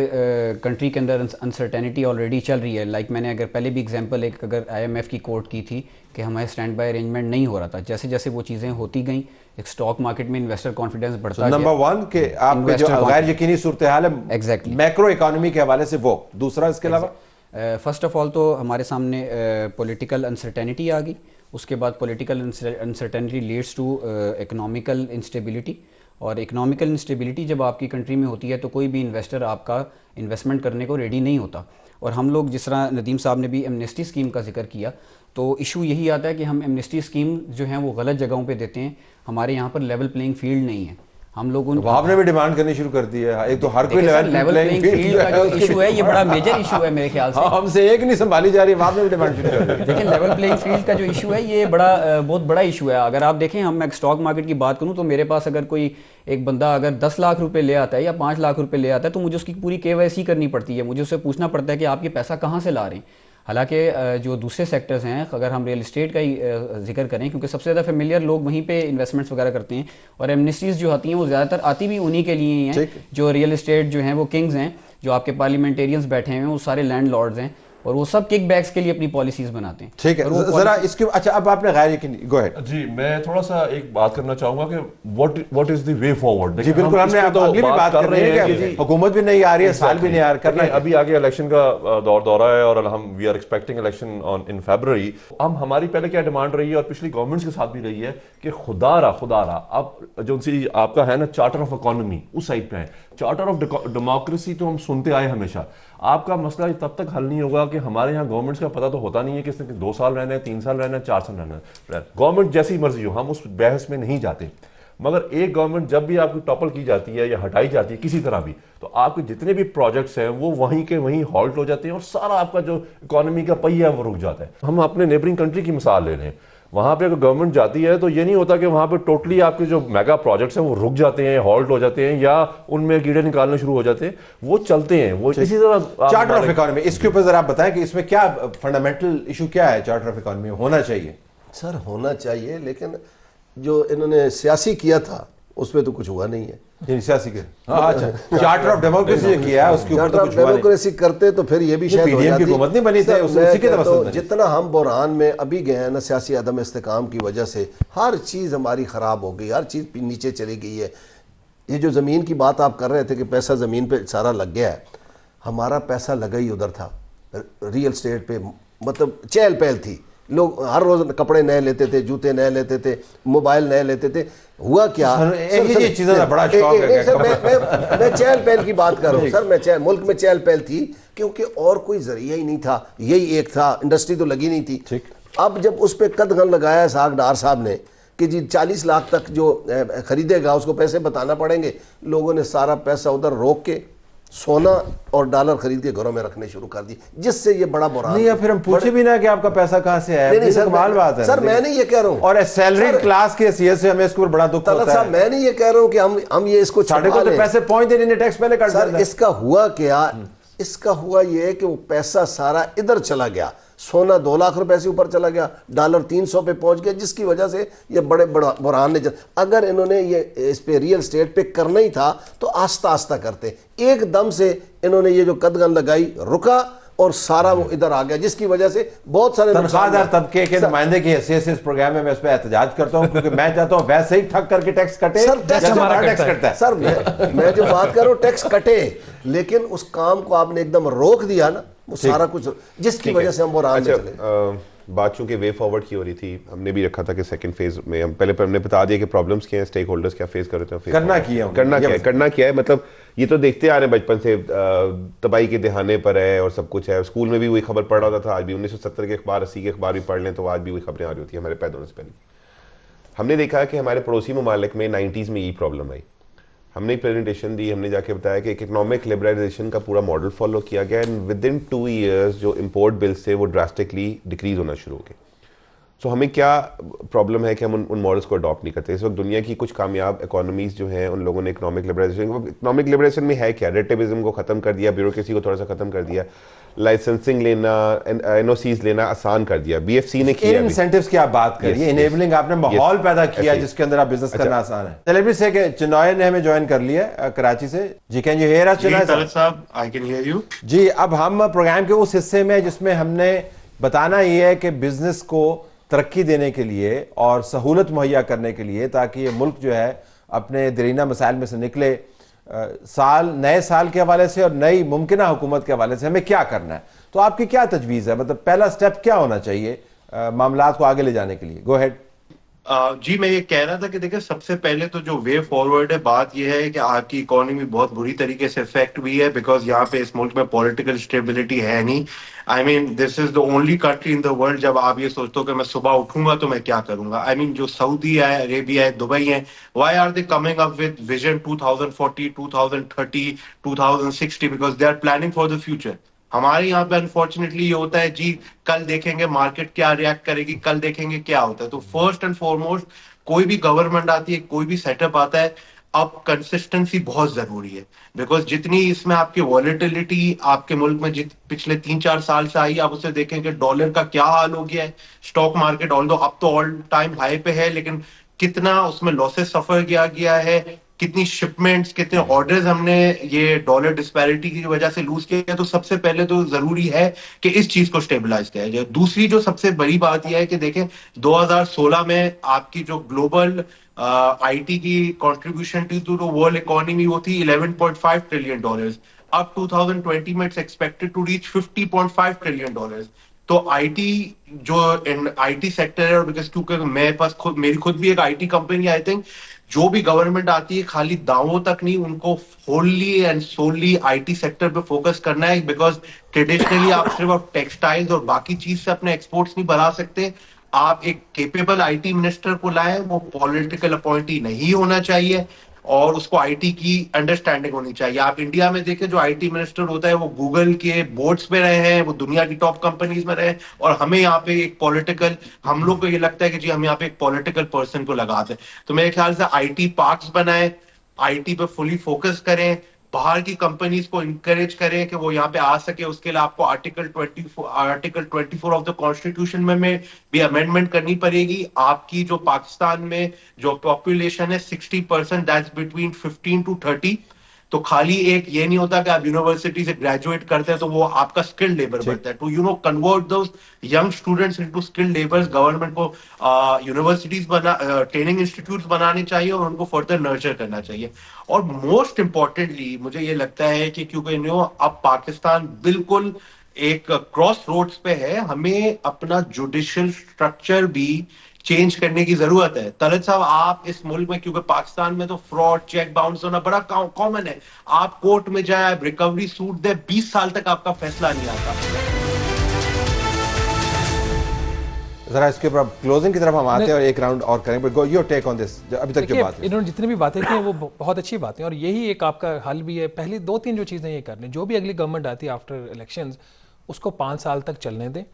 कंट्री के अंदर अनसर्टेनिटी ऑलरेडी चल रही है, लाइक मैंने अगर पहले भी एग्जांपल एक अगर IMF की कोट की थी कि हमारे स्टैंड बाय अरेंजमेंट नहीं हो रहा था, जैसे जैसे वो चीज़ें होती गई एक स्टॉक मार्केट में इन्वेस्टर कॉन्फिडेंस बढ़ता गया। नंबर वन के आप जो गैर यकीनी सूरत हाल है एग्जैक्टली मैक्रो इकोनॉमी के हवाले से, वो दूसरा इसके अलावा फर्स्ट ऑफ ऑल तो हमारे सामने पॉलिटिकल अनसर्टेनिटी आ गई, उसके बाद political uncertainty leads to economical instability, और इकोनॉमिकल इंस्टेबिलिटी जब आपकी कंट्री में होती है तो कोई भी इन्वेस्टर आपका इन्वेस्टमेंट करने को रेडी नहीं होता। और हम लोग जिस तरह नदीम साहब ने भी एमनेस्टी स्कीम का जिक्र किया, तो इशू यही आता है कि हम एमनेस्टी स्कीम जो है वो गलत जगहों पे देते हैं, हमारे यहाँ पर लेवल प्लेइंग फील्ड नहीं है। हम लोग आपने भी डिमांड करनी शुरू कर दी है, एक तो हर कोई लेवल प्लेइंग फील्ड का जो इशू है ये बड़ा मेजर इशू है मेरे ख्याल से। हमसे एक नहीं संभाली जा रही है, आपने भी डिमांड शुरू कर दी। देखिए लेवल प्लेइंग फील्ड का जो इशू है ये बहुत बड़ा इशू है। अगर आप देखें, हम एक स्टॉक मार्केट की बात करूं तो मेरे पास अगर कोई एक बंदा अगर 10 लाख रुपए ले आता है या 5 लाख रुपए ले आता है तो मुझे उसकी पूरी KYC करनी पड़ती है, मुझे उससे पूछना पड़ता है कि आप ये पैसा कहाँ से ला रहे हैं। हालांकि जो दूसरे सेक्टर्स हैं, अगर हम रियल एस्टेट का ही जिक्र करें, क्योंकि सबसे ज़्यादा फेमिलियर लोग वहीं पे इन्वेस्टमेंट्स वगैरह करते हैं, और एमनेस्टीज़ जो आती हैं वो ज़्यादातर आती भी उन्हीं के लिए ही हैं जो रियल एस्टेट जो हैं वो किंग्स हैं, जो आपके पार्लियामेंटेरियंस बैठे हुए हैं वो सारे लैंडलॉर्ड्स हैं और वो सब किक बैक्स के लिए अपनी पॉलिसीज बनाते हैं। ठीक है, जरा इसके अच्छा अब आपने गैर यकीनी, गो अहेड जी। मैं थोड़ा सा एक बात करना चाहूंगा कि what is the way forward. जी बिल्कुल, हमने अगली भी बात कर रहे हैं कि हुकूमत भी नहीं आ रही है, साल भी नहीं आ रहा, अभी आगे इलेक्शन का दौरा है और हम we are expecting election in February. हम हमारी पहले क्या डिमांड रही है और पिछली गवर्नमेंट्स के साथ भी रही है कि खुदा रहा आप जो आपका है ना चार्टर ऑफ इकोनॉमी उस साइड पे है, चार्टर ऑफ डेमोक्रेसी तो हम सुनते आए हमेशा। आपका मसला तब तक हल नहीं होगा कि हमारे यहाँ गवर्नमेंट्स का पता तो होता नहीं है कि इसने 2 साल रहना है, 3 साल रहना है, 4 साल रहना है। गवर्नमेंट जैसी मर्जी हो, हम उस बहस में नहीं जाते, मगर एक गवर्नमेंट जब भी आपकी टॉपल की जाती है या हटाई जाती है किसी तरह भी, तो आपके जितने भी प्रोजेक्ट्स हैं वो वहीं के वहीं हॉल्ट हो जाते हैं और सारा आपका जो इकोनॉमी का पहिया है वो रुक जाता है। हम अपने नेबरिंग कंट्री की मिसाल ले रहे हैं, वहां पे अगर गवर्नमेंट जाती है तो ये नहीं होता कि वहां पे टोटली आपके जो मेगा प्रोजेक्ट्स हैं वो रुक जाते हैं, हॉल्ट हो जाते हैं या उनमें कीड़े निकालने शुरू हो जाते हैं, वो चलते हैं। वो इसी तरह चार्टर ऑफ इकोनॉमी, इसके ऊपर जरा आप बताएं कि इसमें क्या फंडामेंटल इशू क्या है? चार्टर ऑफ इकोनॉमी होना चाहिए सर, होना चाहिए, लेकिन जो इन्होंने सियासी किया था उसमें तो कुछ हुआ नहीं है। सियासी के अच्छा, चार्टर ऑफ डेमोक्रेसी किया है उसके ऊपर तो कुछ हुआ नहीं। डेमोक्रेसी करते तो फिर ये भी शायद हो जाती। हुकूमत नहीं बनी थी, उसी के तो जितना हम बुरहान में अभी गए हैं ना, सियासी अदम इस्तेकाम की वजह से हर चीज़ हमारी ख़राब हो गई, हर चीज़ नीचे चली गई है। ये जो ज़मीन की बात आप कर रहे थे कि पैसा ज़मीन पे सारा लग गया है, हमारा पैसा लगा ही उधर था, रियल स्टेट पे, मतलब चहल पहल थी, लोग हर रोज कपड़े नए लेते थे, जूते नए लेते थे, मोबाइल नए लेते थे। हुआ क्या ये चीज़ों का बड़ा शौक है सर, मैं चहल पहल की बात कर रहा हूँ सर, मुल्क में चहल पहल थी क्योंकि और कोई जरिया ही नहीं था, यही एक था, इंडस्ट्री तो लगी नहीं थी। अब जब उस पर कदगन लगाया साग डार साहब ने कि जी 40 लाख तक जो खरीदेगा उसको पैसे बताना पड़ेंगे, लोगों ने सारा पैसा उधर रोक के सोना और डॉलर खरीद के घरों में रखने शुरू कर दी, जिससे ये बड़ा बुरा नहीं है। फिर हम पूछे भी ना कि आपका पैसा कहाँ से आया। नहीं सर, कमाल बात है सर, मैं नहीं ये कह रहा हूँ, और सैलरी क्लास की हैसियत से हमें इसको बड़ा दुख होता है। मैं नहीं ये कह रहा हूँ कि हम ये इसको साढ़े को तो पैसे पहुंच देने, टैक्स पहले काट सर। इसका हुआ क्या, इसका हुआ ये कि वो पैसा सारा इधर चला गया, सोना 2 लाख रुपए से ऊपर चला गया, डॉलर 300 पे पहुंच गया, जिसकी वजह से ये बड़े बड़ा बुरहान ने अगर इन्होंने ये इस पे रियल स्टेट पे करना ही था तो आस्ता आस्ता करते, एकदम से इन्होंने ये जो कदगन लगाई, रुका और सारा वो इधर आ गया, जिसकी वजह से बहुत सारे तनख्वाहदार तबके के नुमाइंदे की हैसियत से इस प्रोग्राम में मैं इस पर एहतजाज करता हूं, क्योंकि मैं चाहता हूं वैसे ही ठग करके टैक्स कटे। सर, टैक्स कटता है सर, मैं जो बात कर रहा हूं टैक्स कटे, लेकिन उस काम को आपने एकदम रोक दिया ना, वो सारा कुछ, जिसकी वजह से हम बुरहान में चले। बात चूंकि वे फॉरवर्ड की हो रही थी, हमने भी रखा था कि सेकंड फेज में हम पहले हमने बता दिया कि प्रॉब्लम्स क्या हैं, स्टेक होल्डर्स क्या फेस कर रहे थे, करना क्या है, मतलब ये तो देखते आ रहे हैं बचपन से, तबाही के दहाने पर है और सब कुछ है। स्कूल में भी वही खबर पढ़ रहा होता था, आज भी 1970 के अखबार 80 के अखबार भी पढ़ लें तो आज भी वही खबरें आ रही होती है हमारे पैदा होने से पहले। हमने देखा कि हमारे पड़ोसी ममालिक में 90s में यही प्रॉब्लम आई। हमने एक प्रेजेंटेशन दी, हमने जाके बताया कि इकोनॉमिक लिबरलाइजेशन का पूरा मॉडल फॉलो किया गया एंड विद इन 2 years जो इम्पोर्ट बिल्स थे वो ड्रास्टिकली डिक्रीज होना शुरू हो गए। सो हमें क्या प्रॉब्लम है कि हम उन मॉडल्स को अडॉप्ट नहीं करते। इस वक्त दुनिया की कुछ कामयाब इकोनॉमीज जो हैं उन लोगों ने इकोनॉमिक लिबरलाइजेशन में है क्या, रेटिविज्म को खत्म कर दिया, ब्यूरोक्रेसी को थोड़ा सा खत्म कर दिया, लाइसेंसिंग लेना, एनओसीज लेना आसान कर दिया। बीएफसी ने किया, इंसेंटिव्स की आप बात करिए, इनेबलिंग आपने माहौल पैदा किया जिसके अंदर आप बिजनेस करना आसान है। सेलिब्रिटी से कि चिन्नॉय ने हमें ज्वाइन कर लिया कराची से। जी कैन यू हियर अस चिन्नॉय साहब? आई कैन हियर यू जी। अब हम प्रोग्राम के उस हिस्से में जिसमें हमने बताना ये है कि बिजनेस को तरक्की देने के लिए और सहूलत मुहैया करने के लिए ताकि ये मुल्क जो है अपने दरीना मसाइल में से निकले, नए साल के हवाले से और नई मुमकिन हुकूमत के हवाले से हमें क्या करना है, तो आपकी क्या तजवीज़ है? मतलब पहला स्टेप क्या होना चाहिए मामलात को आगे ले जाने के लिए? गो हेड। जी, मैं ये कह रहा था कि देखिए सबसे पहले तो जो वे फॉरवर्ड है, बात ये है कि आपकी इकोनॉमी बहुत बुरी तरीके से इफेक्ट हुई है बिकॉज यहाँ पे इस मुल्क में पॉलिटिकल स्टेबिलिटी है नहीं। I mean this is the only country in the world जब आप ये सोचते हो कि मैं सुबह उठूंगा तो मैं क्या करूंगा। आई मीन जो सऊदी है, अरेबिया है, दुबई है, why are they coming up with vision 2040, 2030, 2060 because they are planning for the future. हमारे यहाँ पे अनफॉर्चुनेटली ये होता है जी, कल देखेंगे मार्केट क्या रिएक्ट करेगी, कल देखेंगे क्या होता है। तो फर्स्ट एंड फॉरमोस्ट कोई भी गवर्नमेंट आती है, कोई भी सेटअप आता है, अब कंसिस्टेंसी बहुत जरूरी है बिकॉज जितनी इसमें आपकी वॉलेटिलिटी आपके मुल्क में पिछले 3-4 साल से आई, आप उसे देखेंगे डॉलर का क्या हाल हो गया है। स्टॉक मार्केट ऑल्दो अब तो ऑल टाइम हाई पे है, लेकिन कितना उसमें लॉसेस सफर किया गया है, कितनी शिपमेंट्स, कितने ऑर्डर्स हमने ये डॉलर डिस्पैरिटी की वजह से लूज किया। तो सबसे पहले तो जरूरी है कि इस चीज को स्टेबलाइज किया जाए। दूसरी जो सबसे बड़ी बात यह है कि देखें 2016 में आपकी जो ग्लोबल आईटी की कंट्रीब्यूशन टू वर्ल्ड इकोनॉमी वो थी $11.5 ट्रिलियन। अब 2020 में it's expected to reach $50.5 trillion. तो आईटी जो आईटी सेक्टर है, बिकॉज क्योंकि मेरी खुद भी एक आईटी कंपनी, आई थिंक जो भी गवर्नमेंट आती है खाली दावों तक नहीं, उनको wholly and solely IT sector पे फोकस करना है बिकॉज ट्रेडिशनली आप सिर्फ टेक्सटाइल्स और बाकी चीज से अपने एक्सपोर्ट्स नहीं बढ़ा सकते। आप एक केपेबल आईटी मिनिस्टर को लाए, वो पॉलिटिकल अपॉइंटी नहीं होना चाहिए और उसको आईटी की अंडरस्टैंडिंग होनी चाहिए। आप इंडिया में देखें जो आईटी मिनिस्टर होता है वो गूगल के बोर्ड्स पे रहे हैं, वो दुनिया की टॉप कंपनीज में रहे, और हमें यहाँ पे एक पॉलिटिकल, हम लोग को ये लगता है कि जी हम यहाँ पे एक पॉलिटिकल पर्सन को लगाते हैं। तो मेरे ख्याल से आईटी पार्क्स बनाए, आईटी पे फुली फोकस करें, बाहर की कंपनीज को इंकरेज करें कि वो यहाँ पे आ सके। उसके लिए आपको आर्टिकल 24 ऑफ द कॉन्स्टिट्यूशन में भी अमेंडमेंट करनी पड़ेगी। आपकी जो पाकिस्तान में जो पॉपुलेशन है 60%, दैट्स बिटवीन 15 to 30। तो खाली एक ये नहीं होता कि आप यूनिवर्सिटी से ग्रेजुएट करते हैं तो वो आपका स्किल्ड लेबर बनता है। To convert those young students into skilled labours, government को यूनिवर्सिटीज ट्रेनिंग इंस्टीट्यूट्स बनाने चाहिए और उनको फर्दर नर्चर करना चाहिए। और मोस्ट इंपॉर्टेंटली मुझे ये लगता है कि क्योंकि अब पाकिस्तान बिल्कुल एक क्रॉस रोड्स पे है, हमें अपना जुडिशियल स्ट्रक्चर भी चेंज करने की जरूरत है। तलत साहब, आप इस मुल्क में, क्योंकि पाकिस्तान में तो फ्रॉड, चेक बाउंस होना बड़ा कॉमन है, आप कोर्ट में जाए, आप रिकवरी सूट दे, 20 साल तक आपका फैसला नहीं आता। जरा इसके ऊपर क्लोजिंग की तरफ हम आते हैं और एक राउंड और करेंगे। Go your take on this, अभी तक जो बात है। इन्होंने जितनी भी बातें की हैं वो बहुत अच्छी बातें, और यही एक आपका हल भी है। पहली 2-3 जो चीज़ें ये करनी, जो भी अगली गवर्नमेंट आती है आफ्टर इलेक्शंस, उसको 5 साल तक चलने दें,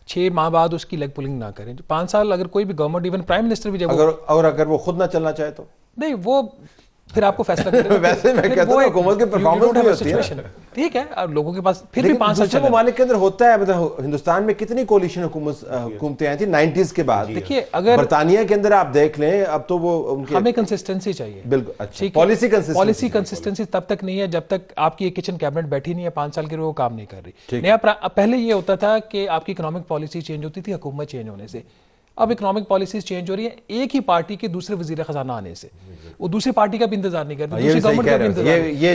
6 माह बाद उसकी लेग पुलिंग ना करें। 5 साल अगर कोई भी गवर्नमेंट, इवन प्राइम मिनिस्टर भी जब अगर वो खुद ना चलना चाहे तो नहीं, वो फिर आपको फैसला करना वैसे मैं कहता हूं हुकूमत की परफॉर्मेंस भी होती है, ठीक है, अब लोगों के पास फिर भी 5 साल चले। ममालिक के अंदर होता है, मतलब हिंदुस्तान में कितनी कोलिशन हुकूमतें आई थी 90s के बाद। देखिए, अगर बरतानिया के अंदर आप देख लें, अब तो वो उनके, हमें कंसिस्टेंसी चाहिए। बिल्कुल, अच्छा, पॉलिसी कंसिस्टेंसी तब तक नहीं है जब तक आपकी एक किचन कैबिनेट बैठी नहीं है 5 साल के लिए, वो काम नहीं कर रही। नया पहले ये होता था कि आपकी इकोनॉमिक पॉलिसी चेंज होती थी हुकूमत चेंज होने से। अब इकोनॉमिक पॉलिसीज चेंज हो रही है एक ही पार्टी के दूसरे वजीर खजाना आने से, वो दूसरी पार्टी का भी इंतजार नहीं करती, दूसरी गवर्नमेंट का भी इंतजार। ये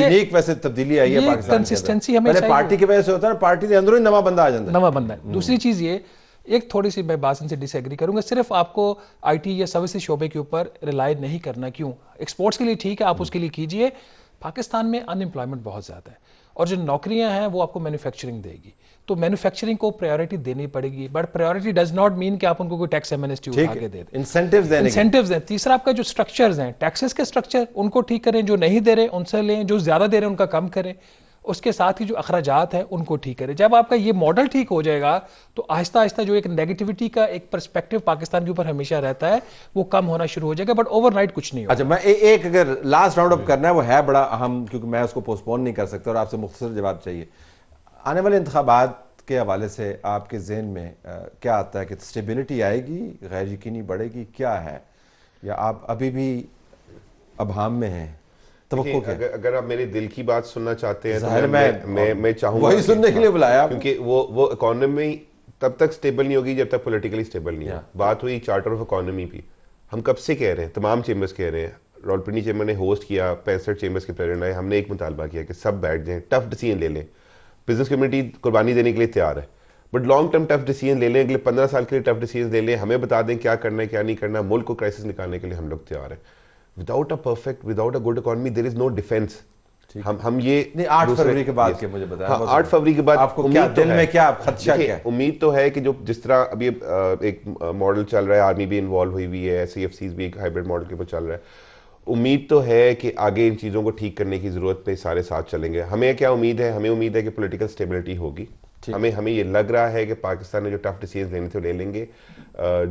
यूनिक वैसे तब्दीली आई है पाकिस्तान में। कंसिस्टेंसी हमें पहले पार्टी की वजह से होता है, पार्टी के अंदर ही नवा बंदा आ जाता है, नवा बंदा है। दूसरी चीज ये, एक थोड़ी सी मैं बात इनसे डिसएग्री करूंगा, सिर्फ आपको आईटी या सर्विसेज शोबे के ऊपर रिलाय नहीं करना। क्यों? एक्सपोर्ट्स के लिए ठीक है, आप उसके लिए कीजिए, पाकिस्तान में अनएम्प्लॉयमेंट बहुत ज़्यादा है और जो नौकरियां हैं वो आपको मैन्युफैक्चरिंग देगी, तो मैन्युफैक्चरिंग को प्रायोरिटी देनी पड़ेगी, but priority does not mean कि आप उनको कोई टैक्स एमनेस्टी उठा के दे दें। इंसेंटिव्स हैं। तीसरा आपका जो स्ट्रक्चर्स हैं, टैक्सेस के स्ट्रक्चर उनको ठीक करें, जो नहीं दे रहे उनसे लें, जो ज़्यादा दे रहे हैं उनका कम करें, उसके साथ ही जो अखराजात हैं उनको ठीक करें। जब आपका ये मॉडल ठीक हो जाएगा तो आहिस्ता आहिस्ता जो एक नेगेटिविटी का एक पर्सपेक्टिव पाकिस्तान के ऊपर हमेशा रहता है वो कम होना शुरू हो जाएगा, बट ओवरनाइट कुछ नहीं होगा। अच्छा, मैं एक अगर लास्ट राउंड अप करना है, वो है बड़ा अहम, क्योंकि मैं उसको पोस्टपोन नहीं कर सकता और आपसे मुख्तसर जवाब चाहिए। आने वाले इंतखाबात के हवाले से आपके जहन में क्या आता है कि स्टेबिलिटी आएगी, गैर यकीनी बढ़ेगी, क्या है, या आप अभी भी अबहाम में हैं? अगर आप मेरे दिल की बात सुनना चाहते हैं तो मैं चाहूंगा वही सुनने के लिए बुलाया, क्योंकि वो इकोनॉमी तब तक स्टेबल नहीं होगी जब तक पॉलिटिकली स्टेबल नहीं हो। बात हुई चार्टर ऑफ इकोनॉमी की, हम कब से कह रहे हैं, तमाम चेंबर्स कह रहे हैं, रावलपिंडी चेंबर ने होस्ट किया, 65 चेंबर्स के प्रेसिडेंट आए, हमने एक मुतालबा किया कि सब बैठ जाएं, टफ डिसीजन ले लें। बिजनेस कम्युनिटी कुर्बानी देने के लिए तैयार है, but long term tough decision ले लें, अगले 15 साल के लिए टफ डिसीजन ले लें, हमें बता दें क्या करना है क्या नहीं करना, मुल्क को क्राइसिस निकालने के लिए हम लोग तैयार हैं। Without a good economy there is no defence. हम ये नहीं, 8 फरवरी के बाद के मुझे बताएं। 8 फरवरी के बाद आपको क्या दिल में क्या खदशा क्या है? उम्मीद तो है कि जो जिस तरह अभी एक मॉडल चल रहा है, आर्मी भी इन्वॉल्व हुई हुई है, CFCs भी एक हाइब्रिड मॉडल के ऊपर चल रहा है, उम्मीद तो है कि आगे इन चीज़ों को ठीक करने की ज़रूरत पे सारे साथ चलेंगे। हमें क्या उम्मीद है? हमें उम्मीद है कि पॉलिटिकल स्टेबिलिटी होगी। हमें ये लग रहा है कि पाकिस्तान ने जो टफ डिसीजन लेने थे ले लेंगे।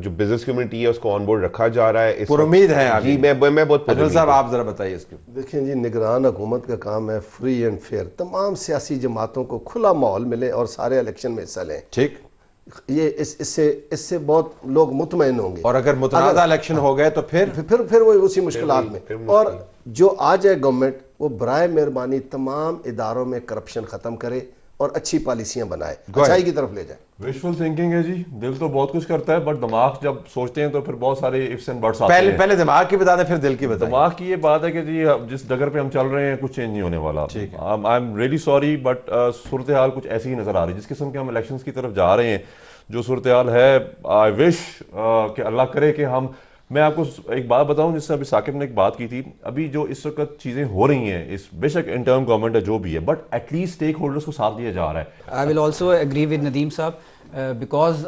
जो बिजनेस कम्युनिटी है उसको ऑन बोर्ड रखा जा रहा है, उम्मीद है जी। मैं बहुत साहब आप जरा बताइए इसके। देखिए जी, निगरान हुकूमत का काम है फ्री एंड फेयर, तमाम सियासी जमातों को खुला माहौल मिले और सारे इलेक्शन में हिस्सा लें। ठीक, ये इससे बहुत लोग मुतमईन होंगे। और अगर मुतनाज़ा इलेक्शन हो गए तो फिर वो उसी मुश्किलात में। और जो आ जाए गवर्नमेंट, वो बराए मेहरबानी तमाम इदारों में करप्शन खत्म करे और अच्छी पॉलिसियां बनाए, अच्छाई की तरफ ले जाए। विजुअल थिंकिंग है जी, दिल तो बहुत कुछ करता है, बट दिमाग जब सोचते हैं तो फिर बहुत सारे इफ्स एंड बट्स आते हैं। पहले दिमाग की बता दें, फिर दिल की बताएं। दिमाग की ये बात है कि जी जिस डगर पे हम चल रहे हैं कुछ चेंज नहीं होने वाला। I am really sorry, but सूरत हाल कुछ ऐसी ही नजर आ रही है। जिस किस्म के हम इलेक्शंस की तरफ जा रहे हैं, जो सूरत हाल है, आई विश कि अल्लाह करे कि मैं आपको एक बात बताऊं, जिससे अभी साकिब ने एक बात की थी, अभी जो इस वक्त चीजें हो रही हैं, इस बेशक इंटर्म गवर्नमेंट है जो भी है, बट एटलीस्ट स्टेक होल्डर्स को साथ दिया जा रहा है। I will also agree with Nadeem साहब, बिकॉज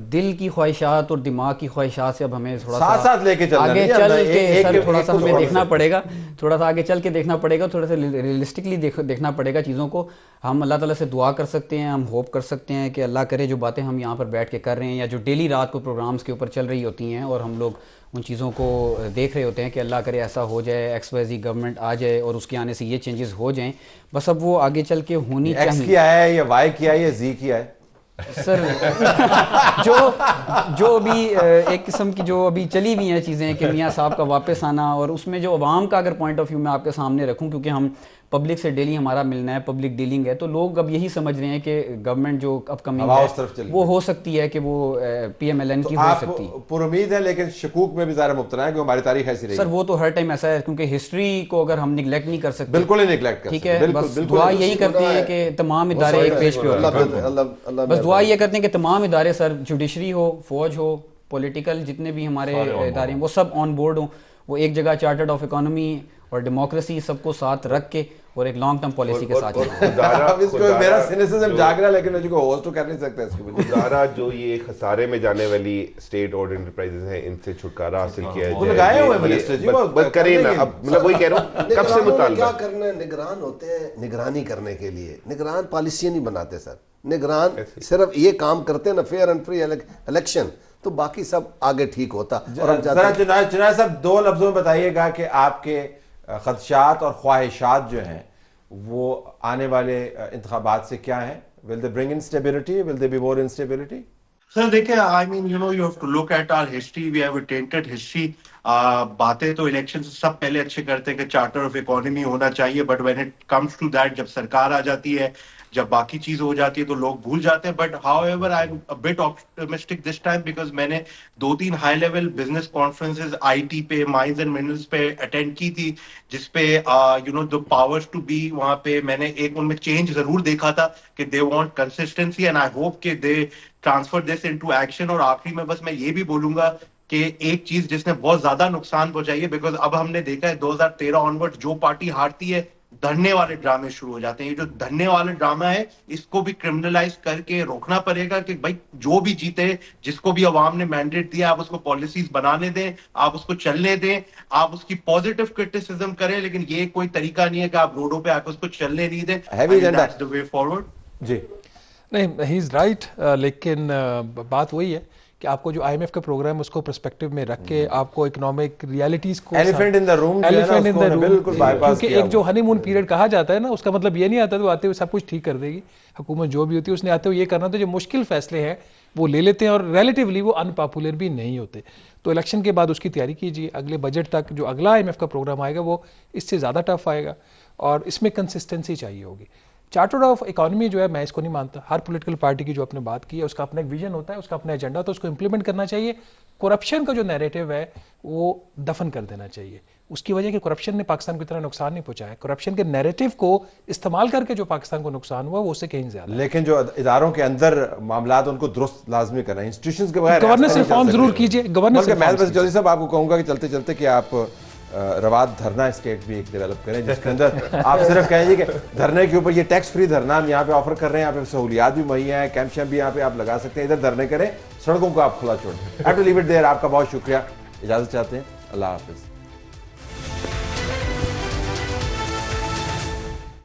दिल की ख्वाहिशात और दिमाग की ख्वाहिशात से अब हमें थोड़ा सा साथ लेके चलना आगे चल के सर थोड़ा सा हमें देखना पड़ेगा, थोड़ा सा आगे चल के देखना पड़ेगा, थोड़ा सा रियलिस्टिकली देखना पड़ेगा चीज़ों को। हम अल्लाह ताला से दुआ कर सकते हैं, हम होप कर सकते हैं कि अल्लाह करे जो बातें हम यहाँ पर बैठ के कर रहे हैं या जो डेली रात को प्रोग्राम्स के ऊपर चल रही होती हैं और हम लोग उन चीज़ों को देख रहे होते हैं कि अल्लाह करे ऐसा हो जाए, XYZ गवर्नमेंट आ जाए और उसके आने से ये चेंजेस हो जाएं। बस अब वो आगे चल के होनी चाहिए। X किया है या Y किया है या Z किया है सर? जो अभी एक किस्म की जो अभी चली हुई हैं चीज़ें कि मियाँ साहब का वापस आना, और उसमें जो अवाम का अगर पॉइंट ऑफ व्यू मैं आपके सामने रखूं, क्योंकि हम पब्लिक से डेली हमारा मिलना है, पब्लिक डीलिंग है, तो लोग अब यही समझ रहे हैं कि गवर्नमेंट जो अपकमिंग है वो हो सकती है कि वो PMLN की हो सकती है। पूरी उम्मीद है, लेकिन शकूक में भी ज़्यादा मुब्तला है कि हमारी तारीख ऐसी रही। सर वो तो हर टाइम ऐसा है, क्योंकि हिस्ट्री को अगर हम निगलेक्ट नहीं कर सकते, बिल्कुल ही निगलेक्ट कर ठीक है। बस दुआ यही करते हैं कि तमाम इदारे एक पेज पे होते हैं। बस दुआ ये करते हैं कि तमाम इदारे, सर जुडिशरी हो, फौज हो, पॉलिटिकल जितने भी हमारे इदारे हैं, वो सब ऑन बोर्ड हों, वो एक जगह चार्टर्ड ऑफ इकोनॉमी और डेमोक्रेसी सबको साथ रख के और एक लॉन्ग टर्म पॉलिसी के साथ। मेरा सिनिसिज्म जाग रहा है, लेकिन मुझे होस्ट तो कर नहीं सकता इसको। गुजारा जो ये खसारे में जाने वाली स्टेट ओन्ड एंटरप्राइजेज हैं, इनसे छुटकारा हासिल किया जाए। वो लगाए हुए मिनिस्टर जी, वो बस करें ना। अब मतलब वही कह रहा हूं, कब से मुतालबा क्या करना है? निगरान होते हैं निगरानी करने के लिए, निगरान पॉलिसी नहीं बनाते सर। निगरान सिर्फ ये काम करते हैं ना, फेयर एंड फ्री इलेक्शन, तो बाकी सब आगे ठीक होता। और अब जुनायद साहब 2 लफ्जों में बताइएगा कि आपके खदशात और ख्वाहिशात जो हैं वो आने वाले इंतखाबात से क्या हैं? Will they bring instability, will they be more instability? Sir देखिए, I mean you have to look at our history, we have a tainted history. बातें तो इलेक्शन से सब पहले अच्छे करते हैं कि चार्टर ऑफ इकोनॉमी होना चाहिए, but when it comes to that, जब सरकार आ जाती है, जब बाकी चीज हो जाती है तो लोग भूल जाते हैं। But however I am a bit optimistic this time, because मैंने 2-3 high level business conferences IT पे, माइंस एंड मिनरल्स पे अटेंड की थी, जिसपे द पावर्स टू बी, वहां पे मैंने एक उनमें चेंज जरूर देखा था कि they want consistency, and I hope कि they transfer this into action. और आखिरी में बस मैं ये भी बोलूंगा कि एक चीज जिसने बहुत ज्यादा नुकसान पहुंचाई है, बिकॉज अब हमने देखा है 2013 ऑनवर्ड जो पार्टी हारती है धरने वाले ड्रामे शुरू हो जाते हैं। ये जो धरने वाले ड्रामा है इसको भी क्रिमिनलाइज करके रोकना पड़ेगा कि भाई जो भी जीते, जिसको भी अवाम ने मैंडेट दिया, आप उसको पॉलिसीज बनाने दें, आप उसको चलने दें, आप उसकी पॉजिटिव क्रिटिसिज्म करें, लेकिन ये कोई तरीका नहीं है कि आप रोडों पे आकर उसको चलने नहीं दें। Heavy agenda. That's the way forward. जी नहीं, ही इज़ राइट, लेकिन बात वही है कि आपको जो IMF का प्रोग्राम है उसको पर्सपेक्टिव में रख के आपको इकोनॉमिक रियलिटीज को elephant in the room elephant in the room, बिल्कुल बाईपास क्योंकि एक जो हनीमून पीरियड कहा जाता है ना, उसका मतलब ये नहीं आता तो आते हुए सब कुछ ठीक कर देगी हुकूमत जो भी होती है, उसने आते हुए ये करना, तो जो मुश्किल फैसले हैं वो ले लेते हैं और रिलेटिवली वो अनपॉपुलर भी नहीं होते। तो इलेक्शन के बाद उसकी तैयारी कीजिए, अगले बजट तक जो अगला IMF का प्रोग्राम आएगा वो इससे ज़्यादा टफ आएगा और इसमें कंसिस्टेंसी चाहिए होगी। चार्टर्ड ऑफ इकोनॉमी जो है, मैं इसको नहीं मानता। हर पॉलिटिकल पार्टी की जो आपने बात की है उसका अपना एक विजन होता है, उसका अपना एजेंडा, तो उसको इंप्लीमेंट करना चाहिए। करप्शन का जो नैरेटिव है वो दफन कर देना चाहिए। उसकी वजह कि करप्शन ने पाकिस्तान को इतना नुकसान नहीं पहुंचाया, करप्शन के नैरेटिव को इस्तेमाल करके जो पाकिस्तान को नुकसान हुआ वो उससे कहीं ज्यादा। लेकिन जो इदारों के अंदर मामलात उनको दुरुस्त लाजमी करना, इंस्टीट्यूशंस के बगैर गवर्नेंस रिफॉर्म जरूर कीजिए। गवर्नेंस मैं बस जल्दी साहब आपको कहूंगा कि चलते चलते कि आप रवाद धरना स्टेट भी एक डेवलप करें, जिसके अंदर आप सिर्फ कहेंगे कि धरने के ऊपर ये टैक्स फ्री धरना हम यहाँ पे ऑफर कर रहे हैं, यहाँ पे सहूलियात भी मुहैया है, कैंप शैम्प भी यहाँ पे आप लगा सकते हैं, इधर धरने करें, सड़कों को आप खुला छोड़ दें। Have to leave it there. आपका बहुत शुक्रिया, इजाजत चाहते हैं, अल्लाह हाफिज।